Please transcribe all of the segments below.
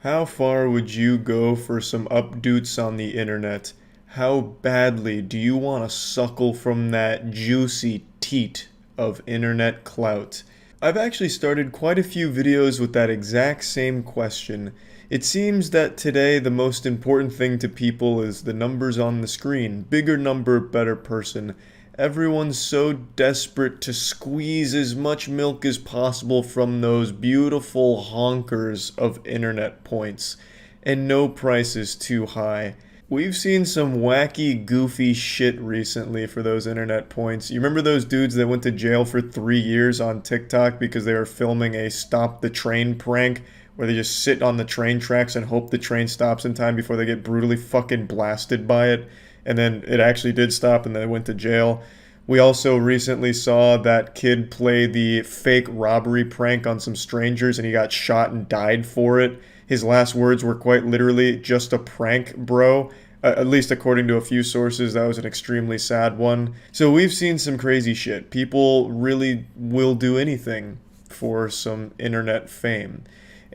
How far would you go for some updoots on the internet? How badly do you want to suckle from that juicy teat of internet clout? I've actually started quite a few videos with that exact same question. It seems that today the most important thing to people is the numbers on the screen. Bigger number, better person. Everyone's so desperate to squeeze as much milk as possible from those beautiful honkers of internet points, and no price is too high. We've seen some wacky, goofy shit recently for those internet points. You remember those dudes that went to jail for 3 years on TikTok because they were filming a stop the train prank where they just sit on the train tracks and hope the train stops in time before they get brutally fucking blasted by it? And then it actually did stop and they went to jail. We also recently saw that kid play the fake robbery prank on some strangers and he got shot and died for it. His last words were quite literally, "just a prank, bro." At least according to a few sources, that was an extremely sad one. So we've seen some crazy shit. People really will do anything for some internet fame.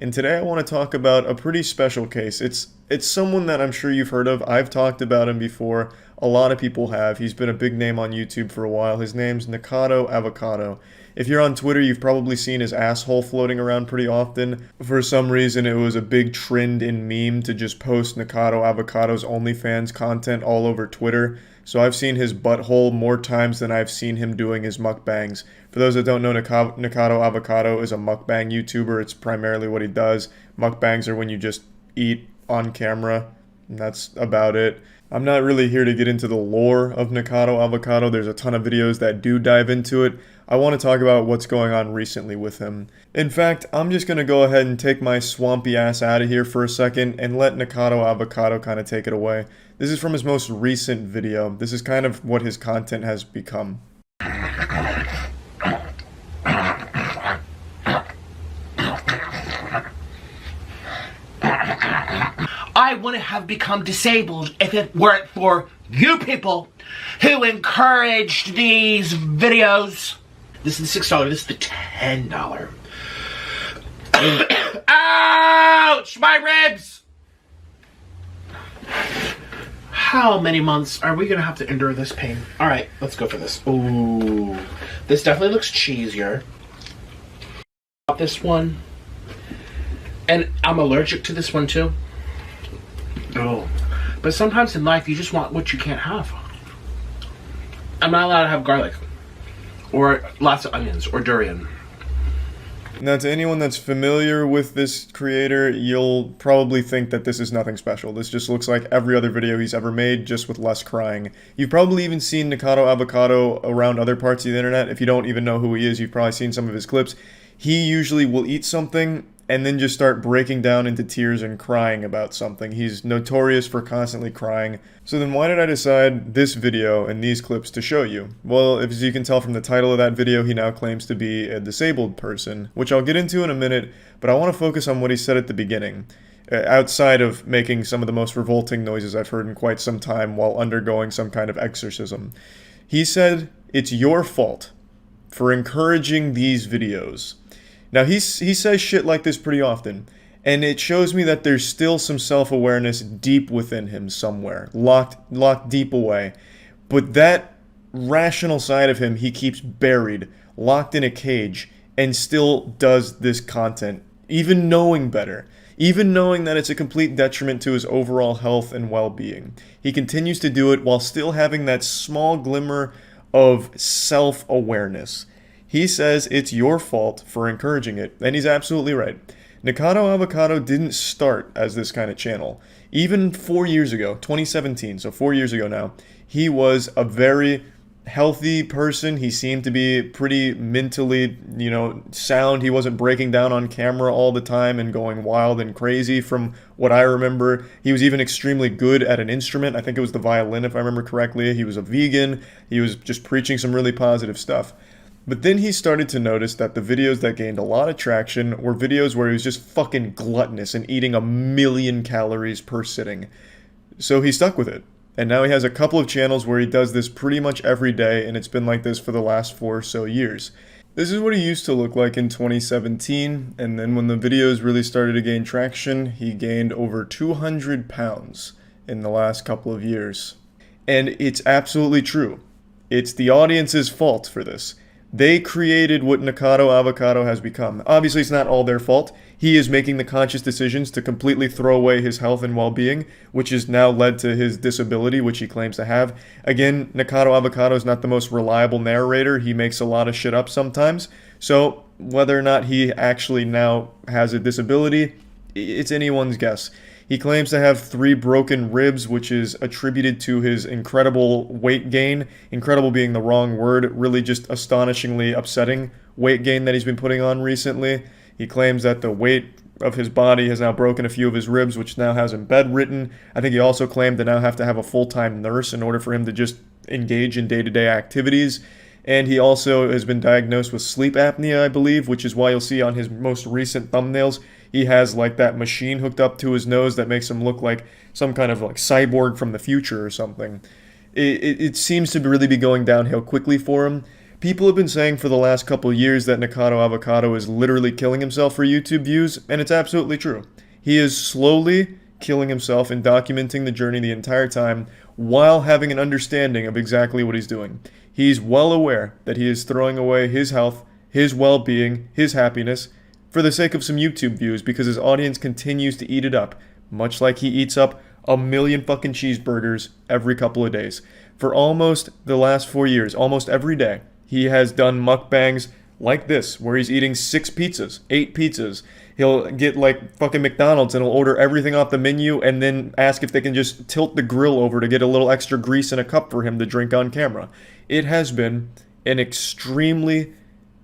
And today I want to talk about a pretty special case. It's someone that I'm sure you've heard of. I've talked about him before. A lot of people have. He's been a big name on YouTube for a while. His name's Nikocado Avocado. If you're on Twitter, you've probably seen his asshole floating around pretty often. For some reason, it was a big trend in meme to just post Nikocado Avocado's OnlyFans content all over Twitter. So I've seen his butthole more times than I've seen him doing his mukbangs. For those that don't know, Nikocado Avocado is a mukbang YouTuber. It's primarily what he does. Mukbangs are when you just eat on camera, and that's about it. I'm not really here to get into the lore of Nikocado Avocado. There's a ton of videos that do dive into it. I want to talk about what's going on recently with him. In fact, I'm just going to go ahead and take my swampy ass out of here for a second and let Nikocado Avocado kind of take it away. This is from his most recent video. This is kind of what his content has become. I wouldn't have become disabled if it weren't for you people who encouraged these videos. This is the $6, this is the $10. Ouch! My ribs! How many months are we gonna have to endure this pain? Alright, let's go for this. Ooh. This definitely looks cheesier. This one. And I'm allergic to this one too. Oh. But sometimes in life you just want what you can't have. I'm not allowed to have garlic. Or lots of onions. Or durian. Now, to anyone that's familiar with this creator, you'll probably think that this is nothing special. This just looks like every other video he's ever made, just with less crying. You've probably even seen Nikocado Avocado around other parts of the internet. If you don't even know who he is, you've probably seen some of his clips. He usually will eat something and then just start breaking down into tears and crying about something. He's notorious for constantly crying. So then why did I decide this video and these clips to show you? Well, as you can tell from the title of that video, he now claims to be a disabled person, which I'll get into in a minute, but I want to focus on what he said at the beginning, outside of making some of the most revolting noises I've heard in quite some time while undergoing some kind of exorcism. He said, "It's your fault for encouraging these videos." Now, he says shit like this pretty often, and it shows me that there's still some self-awareness deep within him somewhere, locked deep away. But that rational side of him he keeps buried, locked in a cage, and still does this content, even knowing better. Even knowing that it's a complete detriment to his overall health and well-being. He continues to do it while still having that small glimmer of self-awareness. He says it's your fault for encouraging it, and he's absolutely right. Nikocado Avocado didn't start as this kind of channel. Even 4 years ago, 2017, so 4 years ago now, he was a very healthy person. He seemed to be pretty mentally, sound. He wasn't breaking down on camera all the time and going wild and crazy from what I remember. He was even extremely good at an instrument. I think it was the violin, if I remember correctly. He was a vegan. He was just preaching some really positive stuff. But then he started to notice that the videos that gained a lot of traction were videos where he was just fucking gluttonous and eating 1,000,000 calories per sitting. So he stuck with it. And now he has a couple of channels where he does this pretty much every day, and it's been like this for the last 4 or so years. This is what he used to look like in 2017, and then when the videos really started to gain traction, he gained over 200 pounds in the last couple of years. And it's absolutely true. It's the audience's fault for this. They created what Nikocado Avocado has become. Obviously, it's not all their fault. He is making the conscious decisions to completely throw away his health and well-being, which has now led to his disability, which he claims to have. Again, Nikocado Avocado is not the most reliable narrator. He makes a lot of shit up sometimes. So whether or not he actually now has a disability, it's anyone's guess. He claims to have 3 broken ribs, which is attributed to his incredible weight gain. Incredible being the wrong word, really just astonishingly upsetting weight gain that he's been putting on recently. He claims that the weight of his body has now broken a few of his ribs, which now has him bedridden. I think he also claimed to now have to have a full-time nurse in order for him to just engage in day-to-day activities. And he also has been diagnosed with sleep apnea, I believe, which is why you'll see on his most recent thumbnails, he has like that machine hooked up to his nose that makes him look like some kind of like cyborg from the future or something. It seems to really be going downhill quickly for him. People have been saying for the last couple of years that Nikocado Avocado is literally killing himself for YouTube views, and it's absolutely true. He is slowly killing himself and documenting the journey the entire time while having an understanding of exactly what he's doing. He's well aware that he is throwing away his health, his well-being, his happiness, for the sake of some YouTube views because his audience continues to eat it up, much like he eats up a million fucking cheeseburgers every couple of days. For almost the last 4 years, almost every day, he has done mukbangs like this, where he's eating 6 pizzas, 8 pizzas. He'll get like fucking McDonald's and he'll order everything off the menu and then ask if they can just tilt the grill over to get a little extra grease in a cup for him to drink on camera. It has been an extremely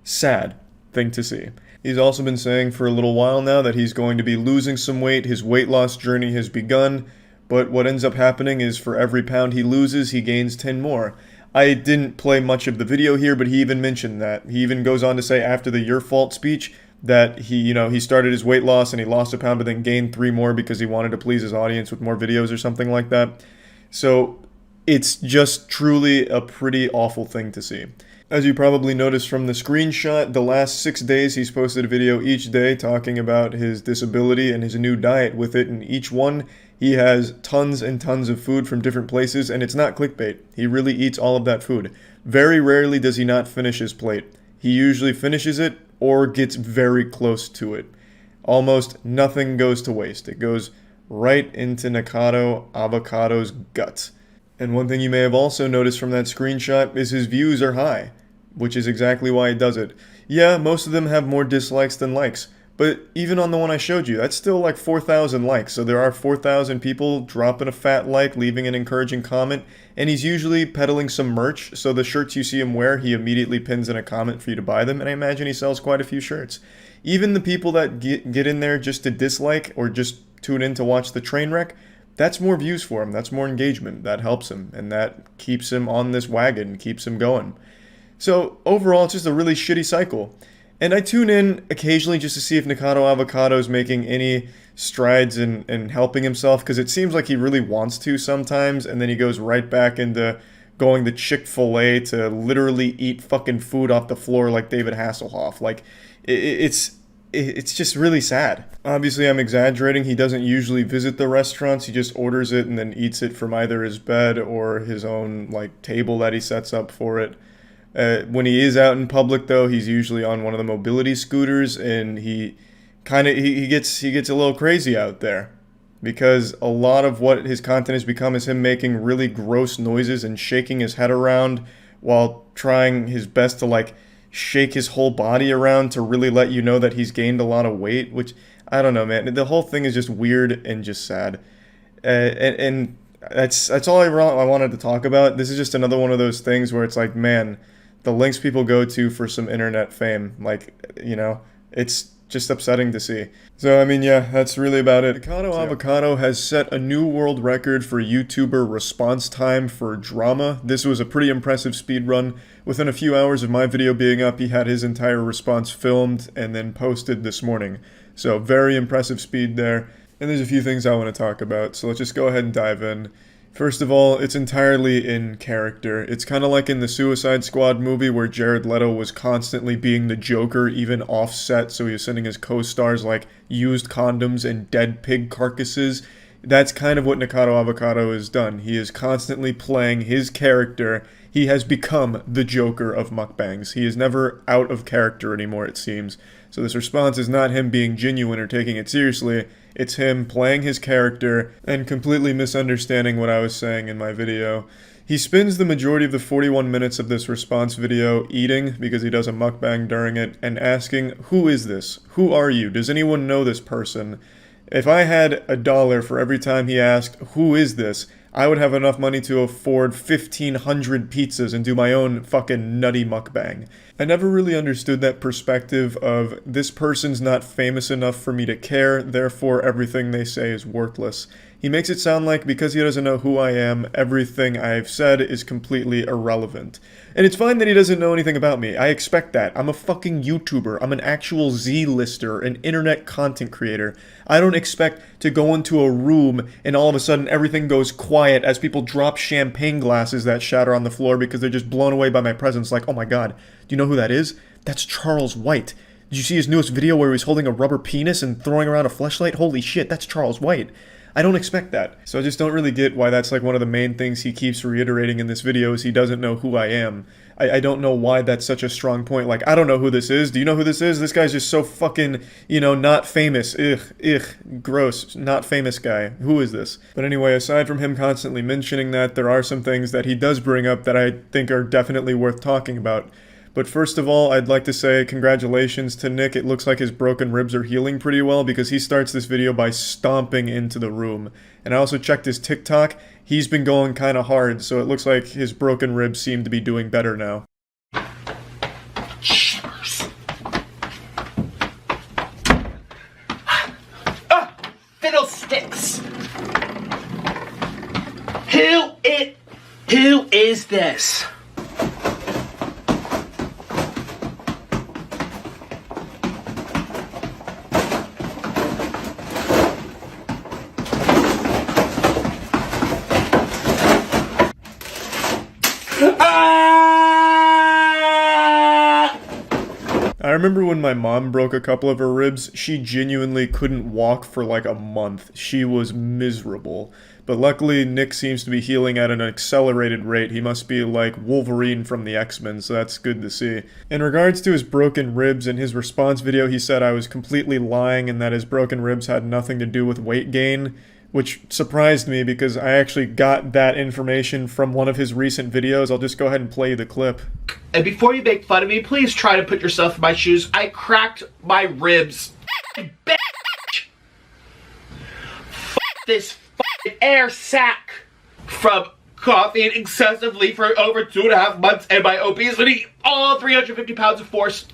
sad thing to see. He's also been saying for a little while now that he's going to be losing some weight. His weight loss journey has begun, but what ends up happening is for every pound he loses, he gains 10 more. I didn't play much of the video here, but he even mentioned that. He even goes on to say after the "your fault" speech that he started his weight loss and he lost a pound but then gained 3 more because he wanted to please his audience with more videos or something like that. So it's just truly a pretty awful thing to see. As you probably noticed from the screenshot, the last 6 days he's posted a video each day talking about his disability and his new diet with it, and each one he has tons and tons of food from different places, and it's not clickbait. He really eats all of that food. Very rarely does he not finish his plate. He usually finishes it or gets very close to it. Almost nothing goes to waste. It goes right into Nikocado Avocado's guts. And one thing you may have also noticed from that screenshot is his views are high, which is exactly why he does it. Yeah, most of them have more dislikes than likes, but even on the one I showed you, that's still like 4,000 likes, so there are 4,000 people dropping a fat like, leaving an encouraging comment, and he's usually peddling some merch, so the shirts you see him wear, he immediately pins in a comment for you to buy them, and I imagine he sells quite a few shirts. Even the people that get in there just to dislike or just tune in to watch the train wreck, that's more views for him, that's more engagement, that helps him, and that keeps him on this wagon, keeps him going. So overall, it's just a really shitty cycle. And I tune in occasionally just to see if Nikocado Avocado is making any strides in helping himself, because it seems like he really wants to sometimes, and then he goes right back into going to Chick-fil-A to literally eat fucking food off the floor like David Hasselhoff. Like, it's just really sad. Obviously, I'm exaggerating. He doesn't usually visit the restaurants. He just orders it and then eats it from either his bed or his own like table that he sets up for it. When he is out in public, though, he's usually on one of the mobility scooters, and he gets a little crazy out there, because a lot of what his content has become is him making really gross noises and shaking his head around while trying his best to like shake his whole body around to really let you know that he's gained a lot of weight, which, I don't know, man. The whole thing is just weird and just sad. And that's all I wanted to talk about. This is just another one of those things where it's like, man, the links people go to for some internet fame, like, it's just upsetting to see. So, I mean, yeah, that's really about it. Nikocado Avocado has set a new world record for YouTuber response time for drama. This was a pretty impressive speed run. Within a few hours of my video being up, he had his entire response filmed and then posted this morning. So, very impressive speed there. And there's a few things I want to talk about, so let's just go ahead and dive in. First of all, it's entirely in character. It's kind of like in the Suicide Squad movie where Jared Leto was constantly being the Joker, even off-set, so he was sending his co-stars like used condoms and dead pig carcasses. That's kind of what Nikocado Avocado has done. He is constantly playing his character. He has become the Joker of mukbangs. He is never out of character anymore, it seems. So this response is not him being genuine or taking it seriously. It's him playing his character and completely misunderstanding what I was saying in my video. He spends the majority of the 41 minutes of this response video eating, because he does a mukbang during it, and asking, who is this? Who are you? Does anyone know this person? If I had $1 for every time he asked, who is this, I would have enough money to afford 1,500 pizzas and do my own fucking nutty mukbang. I never really understood that perspective of, this person's not famous enough for me to care, therefore everything they say is worthless. He makes it sound like because he doesn't know who I am, everything I've said is completely irrelevant. And it's fine that he doesn't know anything about me. I expect that. I'm a fucking YouTuber. I'm an actual Z-lister, an internet content creator. I don't expect to go into a room and all of a sudden everything goes quiet as people drop champagne glasses that shatter on the floor because they're just blown away by my presence. Like, oh my god, do you know who that is? That's Charles White. Did you see his newest video where he was holding a rubber penis and throwing around a fleshlight? Holy shit, that's Charles White. I don't expect that. So I just don't really get why that's like one of the main things he keeps reiterating in this video is he doesn't know who I am. I don't know why that's such a strong point. Like, I don't know who this is. Do you know who this is? This guy's just so fucking, you know, not famous. Gross. Not famous guy. Who is this? But anyway, aside from him constantly mentioning that, there are some things that he does bring up that I think are definitely worth talking about. But first of all, I'd like to say congratulations to Nick. It looks like his broken ribs are healing pretty well because he starts this video by stomping into the room. And I also checked his TikTok. He's been going kind of hard, so it looks like his broken ribs seem to be doing better now. Cheers. Fiddlesticks. Who is this? I remember when my mom broke a couple of her ribs, she genuinely couldn't walk for like a month. She was miserable. But luckily, Nick seems to be healing at an accelerated rate. He must be like Wolverine from the X-Men, so that's good to see. In regards to his broken ribs, in his response video, he said I was completely lying and that his broken ribs had nothing to do with weight gain, which surprised me because I actually got that information from one of his recent videos. I'll just go ahead and play you the clip. And before you make fun of me, please try to put yourself in my shoes. I cracked my ribs. Bitch. This air sack from coughing excessively for over 2.5 months and my obesity, all 350 pounds of force.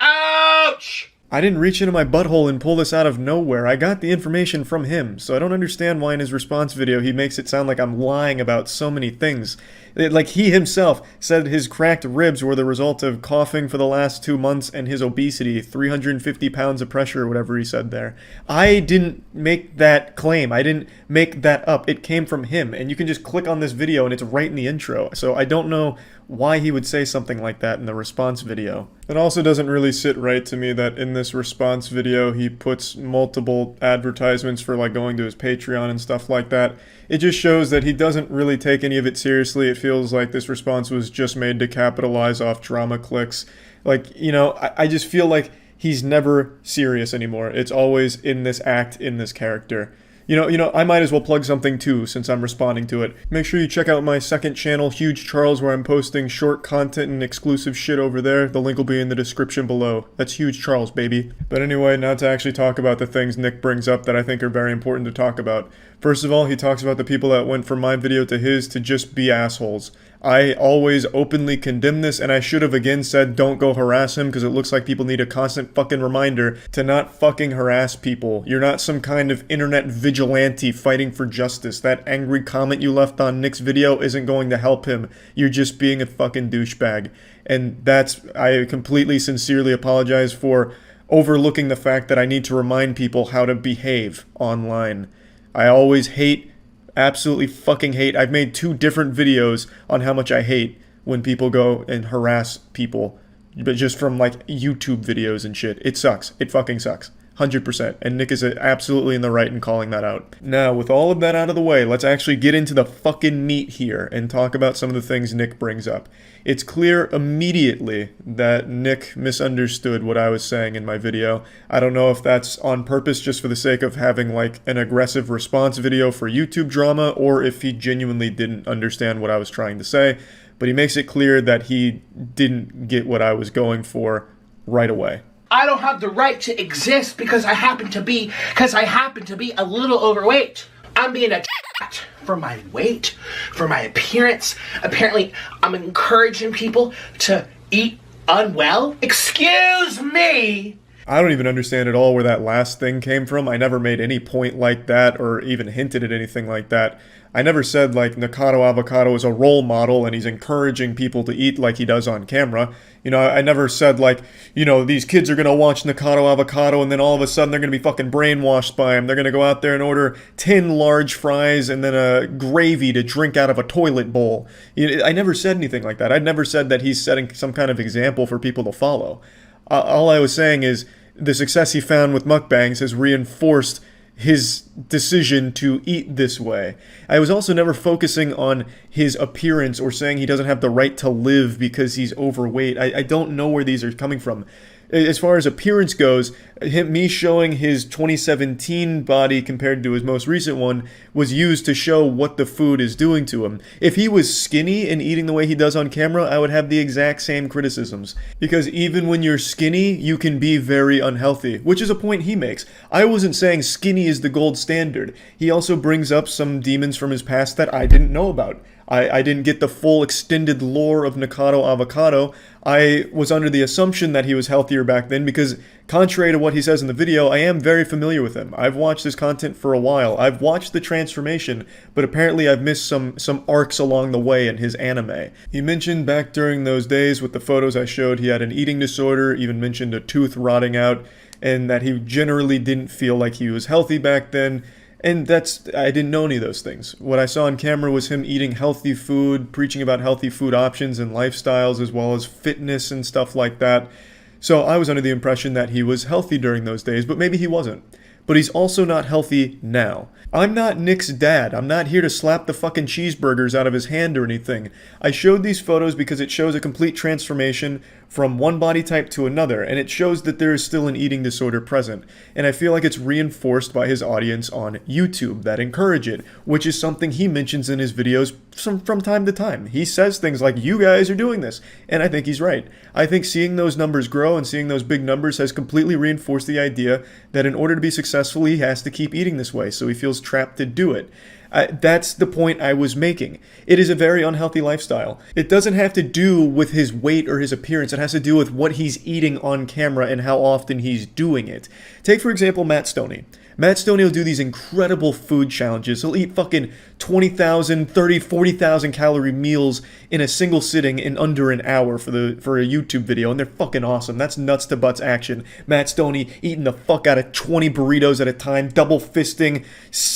Ouch! I didn't reach into my butthole and pull this out of nowhere. I got the information from him, so I don't understand why in his response video he makes it sound like I'm lying about so many things. Like he himself said his cracked ribs were the result of coughing for the last 2 months and his obesity, 350 pounds of pressure or whatever he said there. I didn't make that claim. I didn't make that up. It came from him, and you can just click on this video and it's right in the intro. So I don't know why he would say something like that in the response video. It also doesn't really sit right to me that in this response video he puts multiple advertisements for like going to his Patreon and stuff like that. It just shows that he doesn't really take any of it seriously. It feels like this response was just made to capitalize off drama clicks. Like, you know, I just feel like he's never serious anymore. It's always in this act, in this character. You know, I might as well plug something too, since I'm responding to it. Make sure you check out my second channel, Huge Charles, where I'm posting short content and exclusive shit over there. The link will be in the description below. That's Huge Charles, baby. But anyway, now to actually talk about the things Nick brings up that I think are very important to talk about. First of all, he talks about the people that went from my video to his to just be assholes. I always openly condemn this, and I should have again said don't go harass him, because it looks like people need a constant fucking reminder to not fucking harass people. You're not some kind of internet vigilante fighting for justice. That angry comment you left on Nick's video isn't going to help him. You're just being a fucking douchebag. And I completely sincerely apologize for overlooking the fact that I need to remind people how to behave online. I always hate, absolutely fucking hate. I've made 2 different videos on how much I hate when people go and harass people, but just from like YouTube videos and shit. It sucks. It fucking sucks. 100%. And Nick is absolutely in the right in calling that out. Now, with all of that out of the way, let's actually get into the fucking meat here and talk about some of the things Nick brings up. It's clear immediately that Nick misunderstood what I was saying in my video. I don't know if that's on purpose just for the sake of having like an aggressive response video for YouTube drama, or if he genuinely didn't understand what I was trying to say. But he makes it clear that he didn't get what I was going for right away. I don't have the right to exist because I happen to be a little overweight. I'm being attacked for my weight, for my appearance. Apparently, I'm encouraging people to eat unwell. Excuse me! I don't even understand at all where that last thing came from. I never made any point like that or even hinted at anything like that. I never said like Nikocado Avocado is a role model and he's encouraging people to eat like he does on camera. You know, I never said like, you know, these kids are going to watch Nikocado Avocado and then all of a sudden they're going to be fucking brainwashed by him. They're going to go out there and order 10 large fries and then a gravy to drink out of a toilet bowl. I never said anything like that. I never said that he's setting some kind of example for people to follow. All I was saying is the success he found with mukbangs has reinforced his decision to eat this way. I was also never focusing on his appearance or saying he doesn't have the right to live because he's overweight. I don't know where these are coming from. As far as appearance goes, me showing his 2017 body compared to his most recent one was used to show what the food is doing to him. If he was skinny and eating the way he does on camera, I would have the exact same criticisms. Because even when you're skinny, you can be very unhealthy, which is a point he makes. I wasn't saying skinny is the gold standard. He also brings up some demons from his past that I didn't know about. I didn't get the full extended lore of Nikocado Avocado. I was under the assumption that he was healthier back then because, contrary to what he says in the video, I am very familiar with him. I've watched his content for a while. I've watched the transformation, but apparently I've missed some arcs along the way in his anime. He mentioned back during those days with the photos I showed he had an eating disorder, even mentioned a tooth rotting out, and that he generally didn't feel like he was healthy back then. And I didn't know any of those things. What I saw on camera was him eating healthy food, preaching about healthy food options and lifestyles, as well as fitness and stuff like that. So I was under the impression that he was healthy during those days, but maybe he wasn't. But he's also not healthy now. I'm not Nick's dad. I'm not here to slap the fucking cheeseburgers out of his hand or anything. I showed these photos because it shows a complete transformation from one body type to another, and it shows that there is still an eating disorder present. And I feel like it's reinforced by his audience on YouTube that encourage it, which is something he mentions in his videos from time to time. He says things like, you guys are doing this, and I think he's right. I think seeing those numbers grow and seeing those big numbers has completely reinforced the idea that in order to be successful, he has to keep eating this way, so he feels trapped to do it. That's the point I was making. It is a very unhealthy lifestyle. It doesn't have to do with his weight or his appearance. It has to do with what he's eating on camera and how often he's doing it. Take, for example, Matt Stoney. Matt Stoney will do these incredible food challenges. He'll eat fucking 20,000, 30, 40,000 calorie meals in a single sitting in under an hour for a YouTube video, and they're fucking awesome. That's nuts to butts action. Matt Stoney eating the fuck out of 20 burritos at a time, double fisting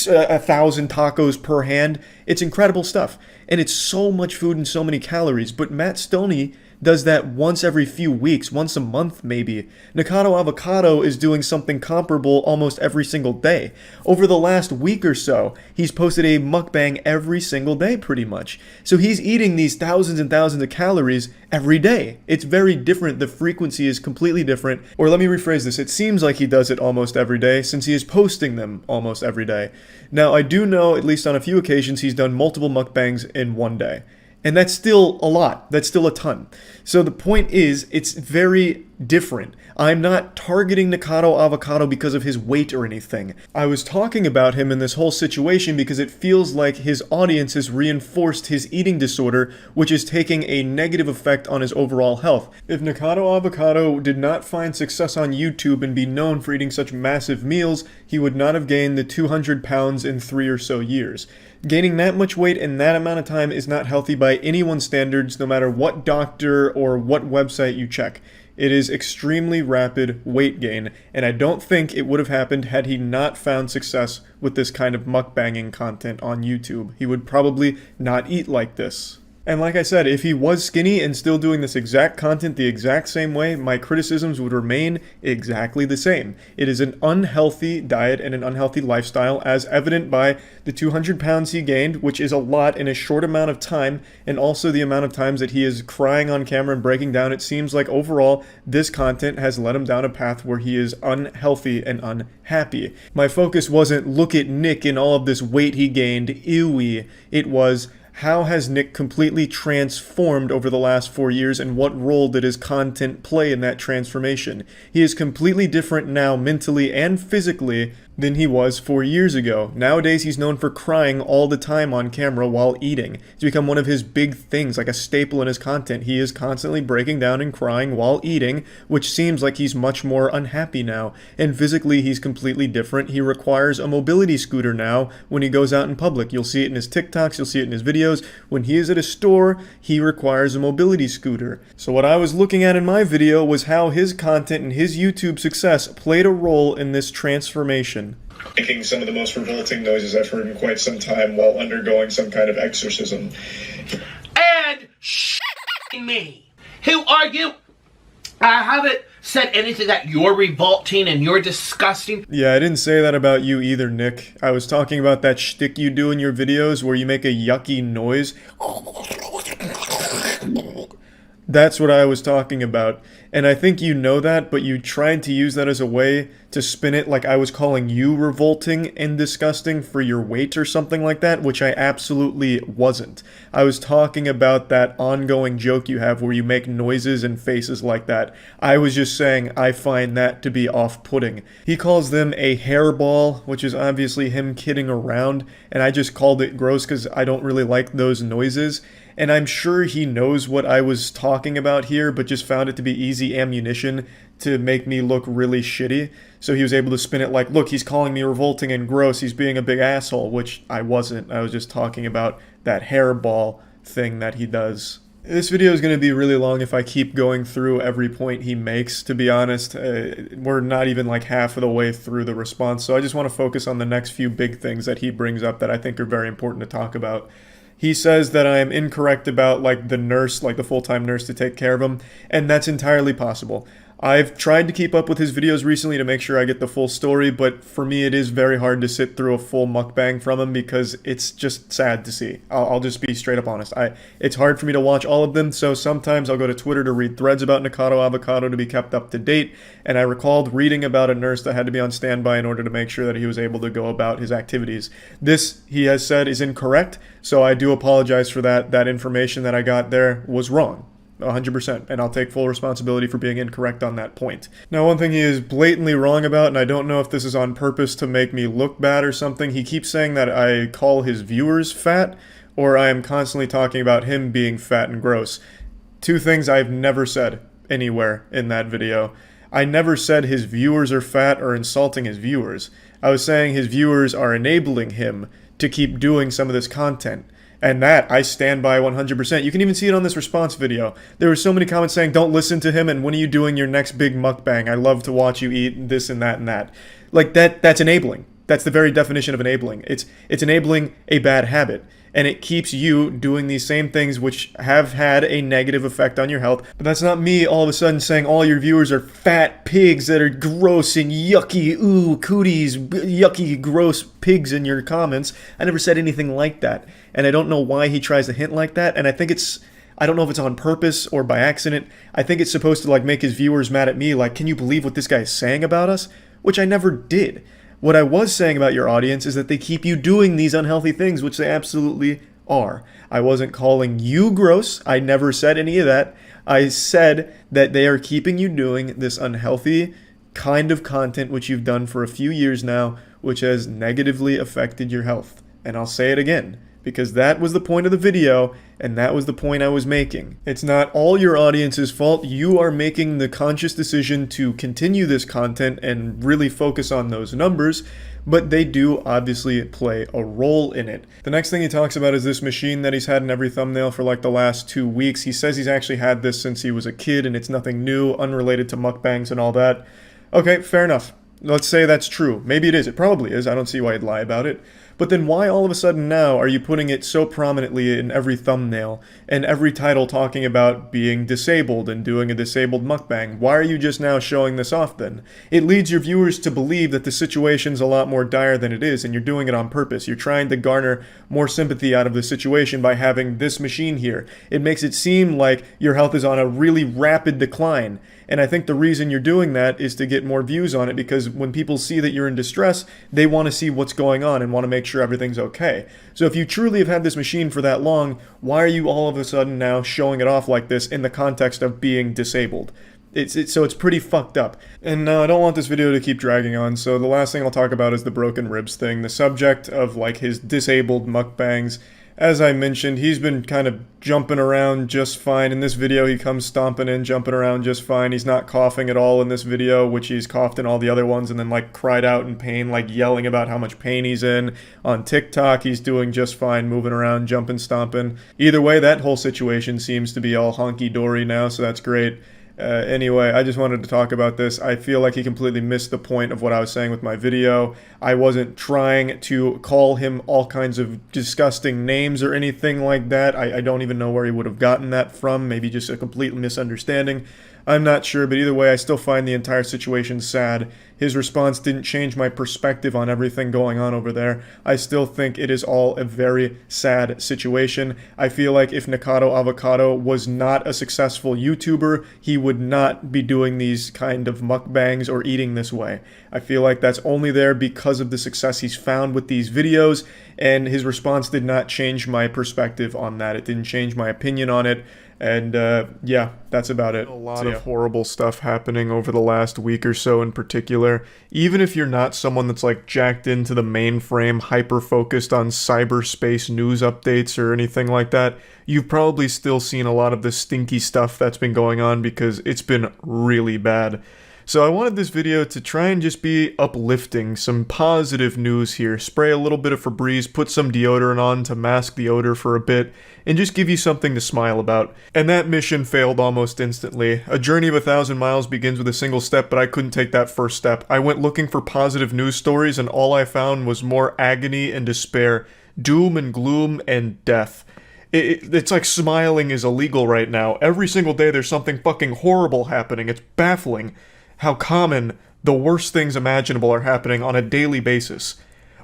1,000 tacos per hand. It's incredible stuff, and it's so much food and so many calories, but Matt Stoney does that once every few weeks, once a month maybe. Nikocado Avocado is doing something comparable almost every single day. Over the last week or so, he's posted a mukbang every single day pretty much. So he's eating these thousands and thousands of calories every day. It's very different. The frequency is completely different. Or let me rephrase this. It seems like he does it almost every day since he is posting them almost every day. Now, I do know, at least on a few occasions, he's done multiple mukbangs in one day. And that's still a lot. That's still a ton. So the point is, it's very different. I'm not targeting Nikocado Avocado because of his weight or anything. I was talking about him in this whole situation because it feels like his audience has reinforced his eating disorder, which is taking a negative effect on his overall health. If Nikocado Avocado did not find success on YouTube and be known for eating such massive meals, he would not have gained the 200 pounds in 3 or so years. Gaining that much weight in that amount of time is not healthy by anyone's standards, no matter what doctor or what website you check. It is extremely rapid weight gain, and I don't think it would have happened had he not found success with this kind of mukbanging content on YouTube. He would probably not eat like this. And like I said, if he was skinny and still doing this exact content the exact same way, my criticisms would remain exactly the same. It is an unhealthy diet and an unhealthy lifestyle, as evident by the 200 pounds he gained, which is a lot in a short amount of time, and also the amount of times that he is crying on camera and breaking down. It seems like overall, this content has led him down a path where he is unhealthy and unhappy. My focus wasn't, look at Nick and all of this weight he gained, ewy. It was, how has Nick completely transformed over the last 4 years, and what role did his content play in that transformation? He is completely different now mentally and physically than he was 4 years ago. Nowadays, he's known for crying all the time on camera while eating. It's become one of his big things, like a staple in his content. He is constantly breaking down and crying while eating, which seems like he's much more unhappy now. And physically, he's completely different. He requires a mobility scooter now when he goes out in public. You'll see it in his TikToks, you'll see it in his videos. When he is at a store, he requires a mobility scooter. So what I was looking at in my video was how his content and his YouTube success played a role in this transformation. Making some of the most revolting noises I've heard in quite some time while undergoing some kind of exorcism. And me. Who are you? I haven't said anything that you're revolting and you're disgusting. Yeah, I didn't say that about you either, Nick. I was talking about that shtick you do in your videos where you make a yucky noise. That's what I was talking about. And I think you know that, but you tried to use that as a way to spin it like I was calling you revolting and disgusting for your weight or something like that, which I absolutely wasn't. I was talking about that ongoing joke you have where you make noises and faces like that. I was just saying I find that to be off-putting. He calls them a hairball, which is obviously him kidding around, and I just called it gross because I don't really like those noises. And I'm sure he knows what I was talking about here, but just found it to be easy ammunition to make me look really shitty. So he was able to spin it like, look, he's calling me revolting and gross, he's being a big asshole, which I wasn't. I was just talking about that hairball thing that he does. This video is going to be really long if I keep going through every point he makes, to be honest. We're not even like half of the way through the response, so I just want to focus on the next few big things that he brings up that I think are very important to talk about. He says that I am incorrect about like the nurse, like the full-time nurse to take care of him, and that's entirely possible. I've tried to keep up with his videos recently to make sure I get the full story, but for me it is very hard to sit through a full mukbang from him because it's just sad to see. I'll just be straight up honest. It's hard for me to watch all of them, so sometimes I'll go to Twitter to read threads about Nikocado Avocado to be kept up to date, and I recalled reading about a nurse that had to be on standby in order to make sure that he was able to go about his activities. This, he has said, is incorrect, so I do apologize for that. That information that I got there was wrong. 100%, and I'll take full responsibility for being incorrect on that point. Now, one thing he is blatantly wrong about, and I don't know if this is on purpose to make me look bad or something, he keeps saying that I call his viewers fat, or I am constantly talking about him being fat and gross. Two things I've never said anywhere in that video. I never said his viewers are fat or insulting his viewers. I was saying his viewers are enabling him to keep doing some of this content. And that, I stand by 100%. You can even see it on this response video. There were so many comments saying, don't listen to him, and when are you doing your next big mukbang? I love to watch you eat this and that and that. Like, that's enabling. That's the very definition of enabling. It's enabling a bad habit. And it keeps you doing these same things which have had a negative effect on your health. But that's not me all of a sudden saying all your viewers are fat pigs that are gross and yucky, ooh, cooties, yucky, gross pigs in your comments. I never said anything like that. And I don't know why he tries to hint like that. And I think I don't know if it's on purpose or by accident. I think it's supposed to like make his viewers mad at me, like, can you believe what this guy is saying about us? Which I never did. What I was saying about your audience is that they keep you doing these unhealthy things, which they absolutely are. I wasn't calling you gross. I never said any of that. I said that they are keeping you doing this unhealthy kind of content, which you've done for a few years now, which has negatively affected your health. And I'll say it again. because that was the point of the video, and that was the point I was making. It's not all your audience's fault. You are making the conscious decision to continue this content and really focus on those numbers, but they do obviously play a role in it. The next thing he talks about is this machine that he's had in every thumbnail for like the last 2 weeks. He says he's actually had this since he was a kid and it's nothing new, unrelated to mukbangs and all that. Okay, fair enough. Let's say that's true. Maybe it is. It probably is. I don't see why he'd lie about it. But then why all of a sudden now are you putting it so prominently in every thumbnail and every title talking about being disabled and doing a disabled mukbang? Why are you just now showing this off then? It leads your viewers to believe that the situation's a lot more dire than it is, and you're doing it on purpose. You're trying to garner more sympathy out of the situation by having this machine here. It makes it seem like your health is on a really rapid decline. And I think the reason you're doing that is to get more views on it, because when people see that you're in distress, they want to see what's going on and want to make sure everything's okay. So if you truly have had this machine for that long, why are you all of a sudden now showing it off like this in the context of being disabled? So it's pretty fucked up. And I don't want this video to keep dragging on, so the last thing I'll talk about is the broken ribs thing, the subject of like his disabled mukbangs. As I mentioned, he's been kind of jumping around just fine. In this video, he comes stomping in, jumping around just fine. He's not coughing at all in this video, which he's coughed in all the other ones, and then like cried out in pain, like yelling about how much pain he's in. On TikTok, he's doing just fine, moving around, jumping, stomping. Either way, that whole situation seems to be all honky-dory now, so that's great. Anyway, I just wanted to talk about this. I feel like he completely missed the point of what I was saying with my video. I wasn't trying to call him all kinds of disgusting names or anything like that. I don't even know where he would have gotten that from. Maybe just a complete misunderstanding. I'm not sure, but either way, I still find the entire situation sad. His response didn't change my perspective on everything going on over there. I still think it is all a very sad situation. I feel like if Nikocado Avocado was not a successful YouTuber, he would not be doing these kind of mukbangs or eating this way. I feel like that's only there because of the success he's found with these videos, and his response did not change my perspective on that. It didn't change my opinion on it. And yeah, that's about it. A lot of horrible stuff happening over the last week or so in particular. Even if you're not someone that's like jacked into the mainframe, hyper-focused on cyberspace news updates or anything like that, you've probably still seen a lot of the stinky stuff that's been going on because it's been really bad. So I wanted this video to try and just be uplifting, some positive news here. Spray a little bit of Febreze, put some deodorant on to mask the odor for a bit, and just give you something to smile about. And that mission failed almost instantly. A journey of 1,000 miles begins with a single step, but I couldn't take that first step. I went looking for positive news stories, and all I found was more agony and despair, doom and gloom and death. It's like smiling is illegal right now. Every single day there's something fucking horrible happening. It's baffling how common the worst things imaginable are happening on a daily basis.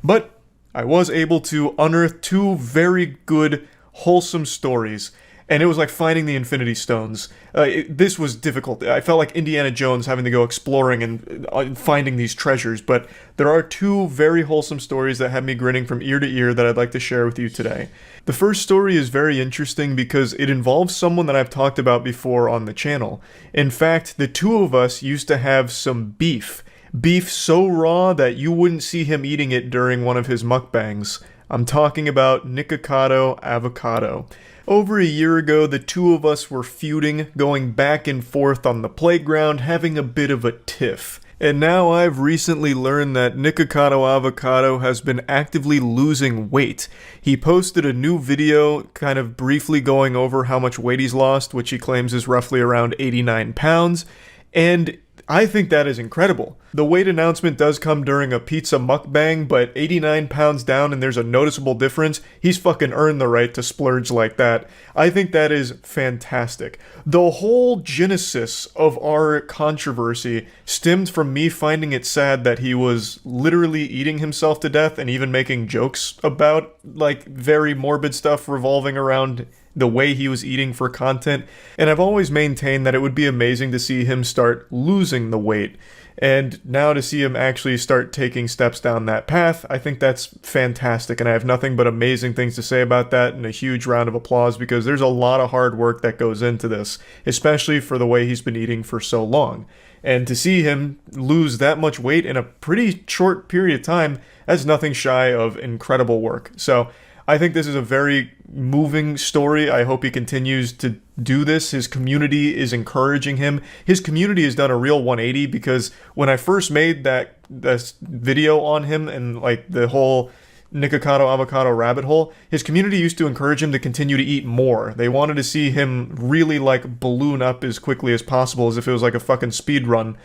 But I was able to unearth 2 very good, wholesome stories, and it was like finding the Infinity Stones. This was difficult. I felt like Indiana Jones having to go exploring and finding these treasures, but there are 2 very wholesome stories that had me grinning from ear to ear that I'd like to share with you today. The first story is very interesting because it involves someone that I've talked about before on the channel. In fact, the 2 of us used to have some beef. Beef so raw that you wouldn't see him eating it during one of his mukbangs. I'm talking about Nikocado Avocado. Over a year ago, the 2 of us were feuding, going back and forth on the playground, having a bit of a tiff. And now I've recently learned that Nikocado Avocado has been actively losing weight. He posted a new video kind of briefly going over how much weight he's lost, which he claims is roughly around 89 pounds, and I think that is incredible. The weight announcement does come during a pizza mukbang, but 89 pounds down and there's a noticeable difference, he's fucking earned the right to splurge like that. I think that is fantastic. The whole genesis of our controversy stemmed from me finding it sad that he was literally eating himself to death and even making jokes about, like, very morbid stuff revolving around the way he was eating for content, and I've always maintained that it would be amazing to see him start losing the weight, and now to see him actually start taking steps down that path, I think that's fantastic, and I have nothing but amazing things to say about that, and a huge round of applause, because there's a lot of hard work that goes into this, especially for the way he's been eating for so long. And to see him lose that much weight in a pretty short period of time, that's nothing shy of incredible work. So I think this is a very moving story. I hope he continues to do this. His community is encouraging him. His community has done a real 180, because when I first made this video on him and like the whole Nikocado Avocado rabbit hole, his community used to encourage him to continue to eat more. They wanted to see him really like balloon up as quickly as possible, as if it was like a fucking speed run.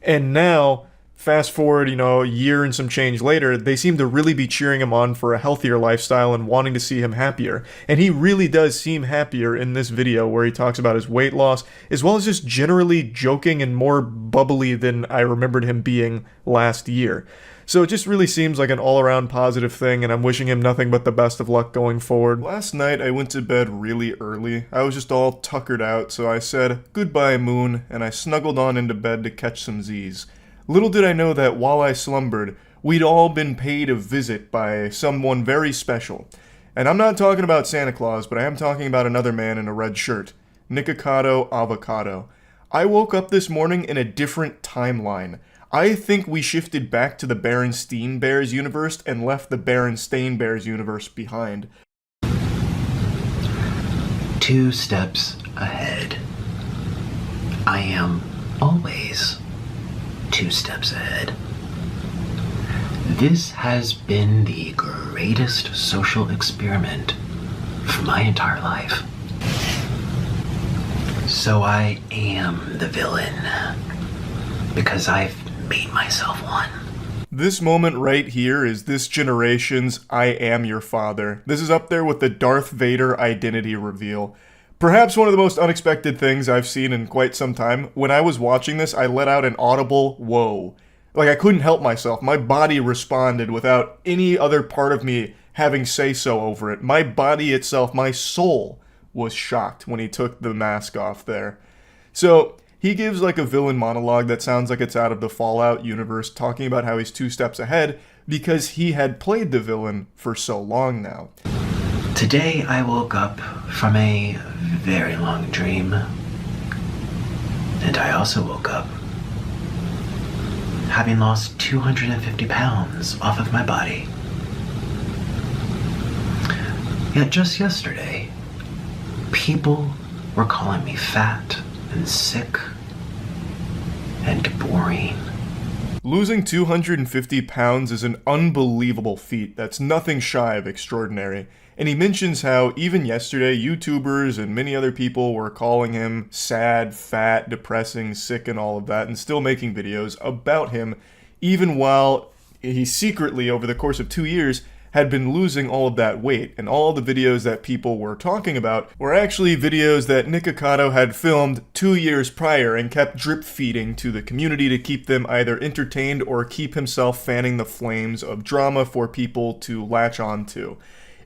And now, fast forward, a year and some change later, they seem to really be cheering him on for a healthier lifestyle and wanting to see him happier. And he really does seem happier in this video, where he talks about his weight loss, as well as just generally joking and more bubbly than I remembered him being last year. So it just really seems like an all-around positive thing, and I'm wishing him nothing but the best of luck going forward. Last night I went to bed really early. I was just all tuckered out, so I said, "Goodbye, moon," and I snuggled on into bed to catch some Z's. Little did I know that while I slumbered, we'd all been paid a visit by someone very special. And I'm not talking about Santa Claus, but I am talking about another man in a red shirt. Nikocado Avocado. I woke up this morning in a different timeline. I think we shifted back to the Berenstain Bears universe and left the Berenstain Bears universe behind. 2 steps ahead. I am always 2 steps ahead. This has been the greatest social experiment for my entire life. So I am the villain, because I've made myself one. This moment right here is this generation's I Am Your Father. This is up there with the Darth Vader identity reveal. Perhaps one of the most unexpected things I've seen in quite some time. When I was watching this, I let out an audible whoa. Like, I couldn't help myself. My body responded without any other part of me having say-so over it. My body itself, my soul, was shocked when he took the mask off there. So he gives like a villain monologue that sounds like it's out of the Fallout universe, talking about how he's 2 steps ahead because he had played the villain for so long now. Today I woke up from a very long dream, and I also woke up having lost 250 pounds off of my body. Yet just yesterday, people were calling me fat and sick and boring. Losing 250 pounds is an unbelievable feat that's nothing shy of extraordinary. And he mentions how even yesterday, YouTubers and many other people were calling him sad, fat, depressing, sick, and all of that, and still making videos about him, even while he secretly, over the course of 2 years, had been losing all of that weight. And all the videos that people were talking about were actually videos that Nikocado had filmed 2 years prior and kept drip feeding to the community to keep them either entertained or keep himself fanning the flames of drama for people to latch on to.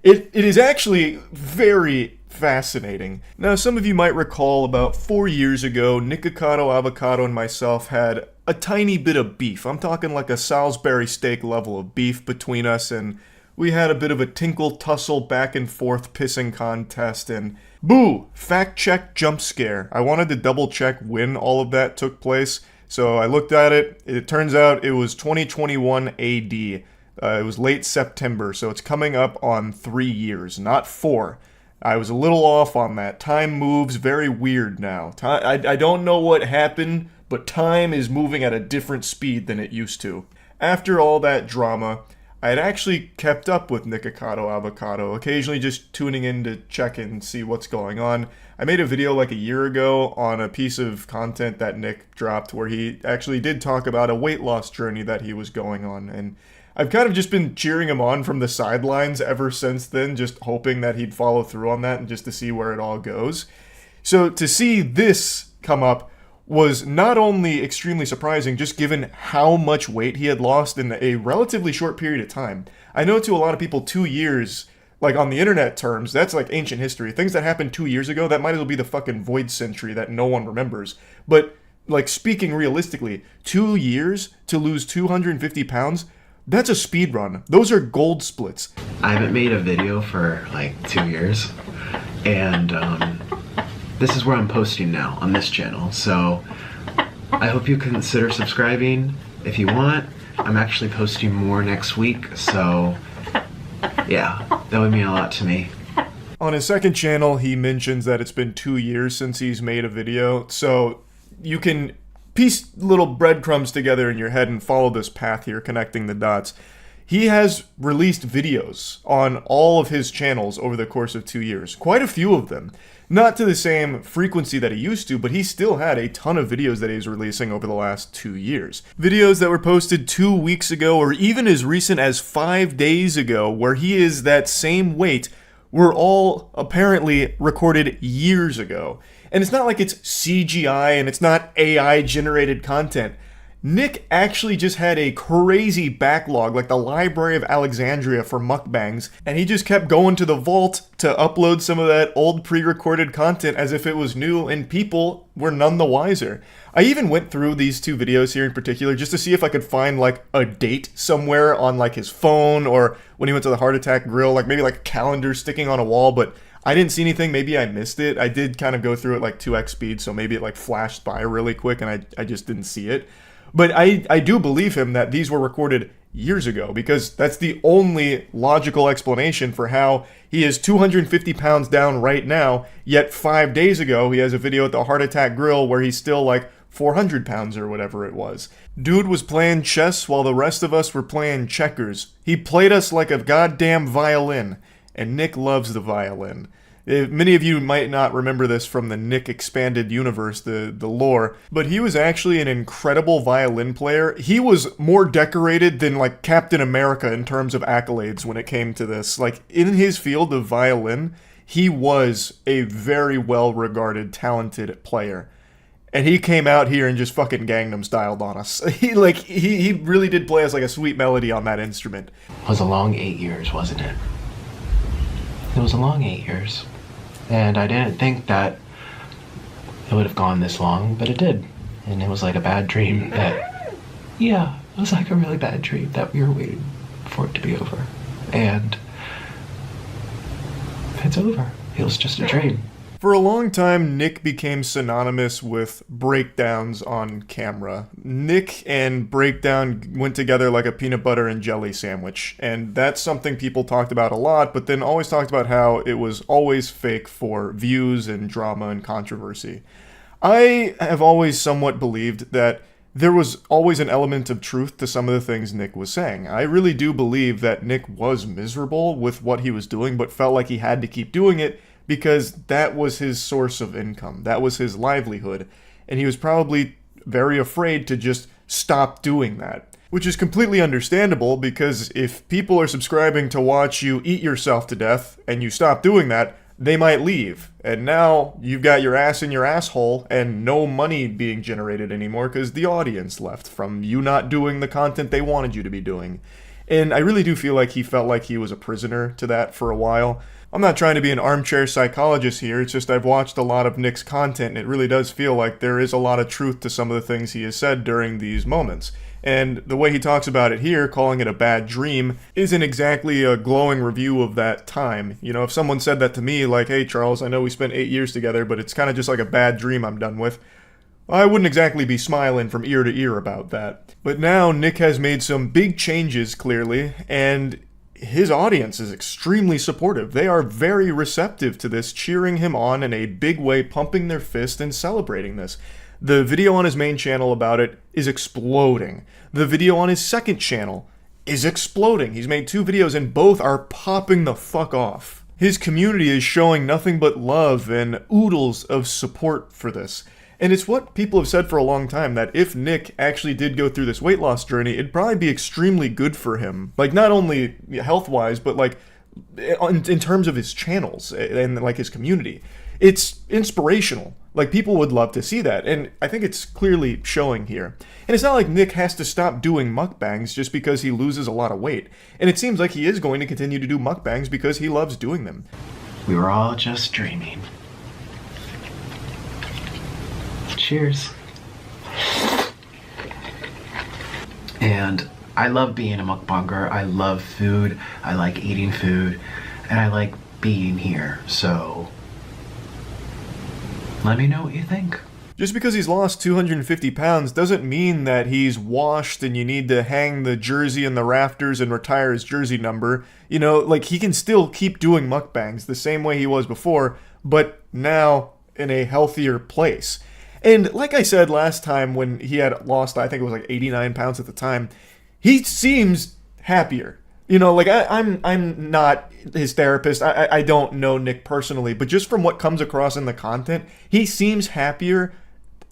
It is actually very fascinating. Now, some of you might recall about 4 years ago, Nikocado Avocado and myself had a tiny bit of beef. I'm talking like a Salisbury steak level of beef between us, and we had a bit of a tinkle-tussle back and forth pissing contest, and boo! Fact check jump scare. I wanted to double check when all of that took place, so I looked at it. It turns out it was 2021 AD. It was late September, so it's coming up on 3 years, not 4. I was a little off on that. Time moves very weird now. I don't know what happened, but time is moving at a different speed than it used to. After all that drama, I had actually kept up with Nikocado Avocado, occasionally just tuning in to check in and see what's going on. I made a video like a year ago on a piece of content that Nick dropped where he actually did talk about a weight loss journey that he was going on, and I've kind of just been cheering him on from the sidelines ever since then, just hoping that he'd follow through on that and just to see where it all goes. So to see this come up was not only extremely surprising, just given how much weight he had lost in a relatively short period of time. I know to a lot of people 2 years, like on the internet terms, that's like ancient history. Things that happened 2 years ago, that might as well be the fucking void century that no one remembers. But like speaking realistically, 2 years to lose 250 pounds, that's a speed run. Those are gold splits. I haven't made a video for like 2 years, and this is where I'm posting now on this channel, so I hope you consider subscribing if you want. I'm actually posting more next week, so Yeah, that would mean a lot to me. On his second channel, he mentions that it's been 2 years since he's made a video, so you can piece little breadcrumbs together in your head and follow this path here, connecting the dots. He has released videos on all of his channels over the course of 2 years. Quite a few of them. Not to the same frequency that he used to, but he still had a ton of videos that he's releasing over the last 2 years. Videos that were posted 2 weeks ago, or even as recent as 5 days ago, where he is that same weight, were all apparently recorded years ago. And it's not like it's CGI and it's not AI generated content. Nick actually just had a crazy backlog, like the Library of Alexandria for mukbangs, and he just kept going to the vault to upload some of that old pre-recorded content as if it was new, and people were none the wiser. I even went through these 2 videos here in particular just to see if I could find like a date somewhere on like his phone, or when he went to the Heart Attack Grill, like maybe like a calendar sticking on a wall, but I didn't see anything. Maybe I missed it. I did kind of go through it like 2x speed, so maybe it like flashed by really quick and I just didn't see it. But I do believe him that these were recorded years ago, because that's the only logical explanation for how he is 250 pounds down right now, yet 5 days ago he has a video at the Heart Attack Grill where he's still like 400 pounds or whatever it was. Dude was playing chess while the rest of us were playing checkers. He played us like a goddamn violin, and Nick loves the violin. Many of you might not remember this from the Nick Expanded Universe, the lore, but he was actually an incredible violin player. He was more decorated than like Captain America in terms of accolades when it came to this. Like in his field of violin, he was a very well-regarded, talented player. And he came out here and just fucking Gangnam styled on us. He really did play us like a sweet melody on that instrument. It was a long 8 years, wasn't it? It was a long 8 years. And I didn't think that it would have gone this long, but it did. And it was like a bad dream that, yeah, it was like a really bad dream that we were waiting for it to be over. And it's over. It was just a dream. For a long time, Nick became synonymous with breakdowns on camera. Nick and breakdown went together like a peanut butter and jelly sandwich, and that's something people talked about a lot, but then always talked about how it was always fake for views and drama and controversy. I have always somewhat believed that there was always an element of truth to some of the things Nick was saying. I really do believe that Nick was miserable with what he was doing, but felt like he had to keep doing it because that was his source of income. That was his livelihood. And he was probably very afraid to just stop doing that. Which is completely understandable, because if people are subscribing to watch you eat yourself to death and you stop doing that, they might leave. And now you've got your ass in your asshole and no money being generated anymore because the audience left from you not doing the content they wanted you to be doing. And I really do feel like he felt like he was a prisoner to that for a while. I'm not trying to be an armchair psychologist here, it's just I've watched a lot of Nick's content and it really does feel like there is a lot of truth to some of the things he has said during these moments. And the way he talks about it here, calling it a bad dream, isn't exactly a glowing review of that time. You know, if someone said that to me, like, hey Charles, I know we spent 8 years together, but it's kind of just like a bad dream I'm done with, I wouldn't exactly be smiling from ear to ear about that. But now Nick has made some big changes, clearly, and his audience is extremely supportive. They are very receptive to this, cheering him on in a big way, pumping their fist and celebrating this. The video on his main channel about it is exploding. The video on his second channel is exploding. He's made 2 videos and both are popping the fuck off. His community is showing nothing but love and oodles of support for this. And it's what people have said for a long time, that if Nick actually did go through this weight loss journey, it'd probably be extremely good for him. Like, not only health-wise, but like in terms of his channels and like his community. It's inspirational. Like, people would love to see that, and I think it's clearly showing here. And it's not like Nick has to stop doing mukbangs just because he loses a lot of weight. And it seems like he is going to continue to do mukbangs because he loves doing them. We were all just dreaming. Cheers. And I love being a mukbanger. I love food. I like eating food. And I like being here. So let me know what you think. Just because he's lost 250 pounds doesn't mean that he's washed and you need to hang the jersey in the rafters and retire his jersey number. You know, like he can still keep doing mukbangs the same way he was before, but now in a healthier place. And like I said last time when he had lost, I think it was like 89 pounds at the time, he seems happier. You know, like I'm not his therapist. I don't know Nick personally, but just from what comes across in the content, he seems happier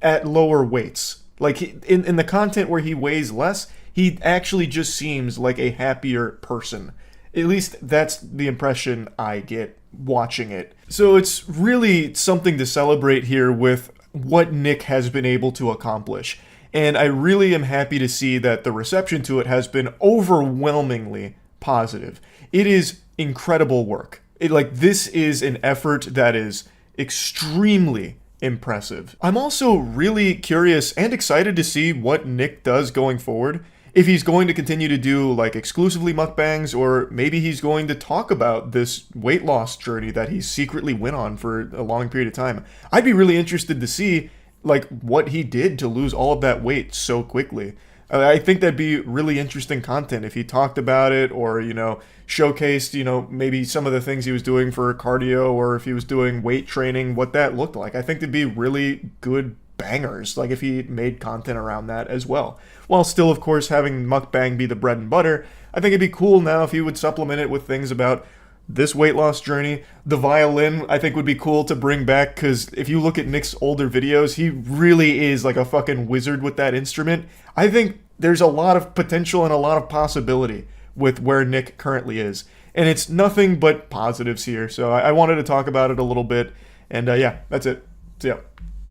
at lower weights. Like in the content where he weighs less, he actually just seems like a happier person. At least that's the impression I get watching it. So it's really something to celebrate here with what Nick has been able to accomplish. And I really am happy to see that the reception to it has been overwhelmingly positive. It is incredible work. This is an effort that is extremely impressive. I'm also really curious and excited to see what Nick does going forward. If he's going to continue to do like exclusively mukbangs, or maybe he's going to talk about this weight loss journey that he secretly went on for a long period of time. I'd be really interested to see like what he did to lose all of that weight so quickly. I think that'd be really interesting content if he talked about it, or, you know, showcased, you know, maybe some of the things he was doing for cardio, or if he was doing weight training, what that looked like. I think it'd be really good bangers, like if he made content around that as well. While still, of course, having mukbang be the bread and butter, I think it'd be cool now if he would supplement it with things about this weight loss journey. The violin, I think, would be cool to bring back, because if you look at Nick's older videos, he really is like a fucking wizard with that instrument. I think there's a lot of potential and a lot of possibility with where Nick currently is. And it's nothing but positives here. So I wanted to talk about it a little bit. And yeah, that's it. So yeah.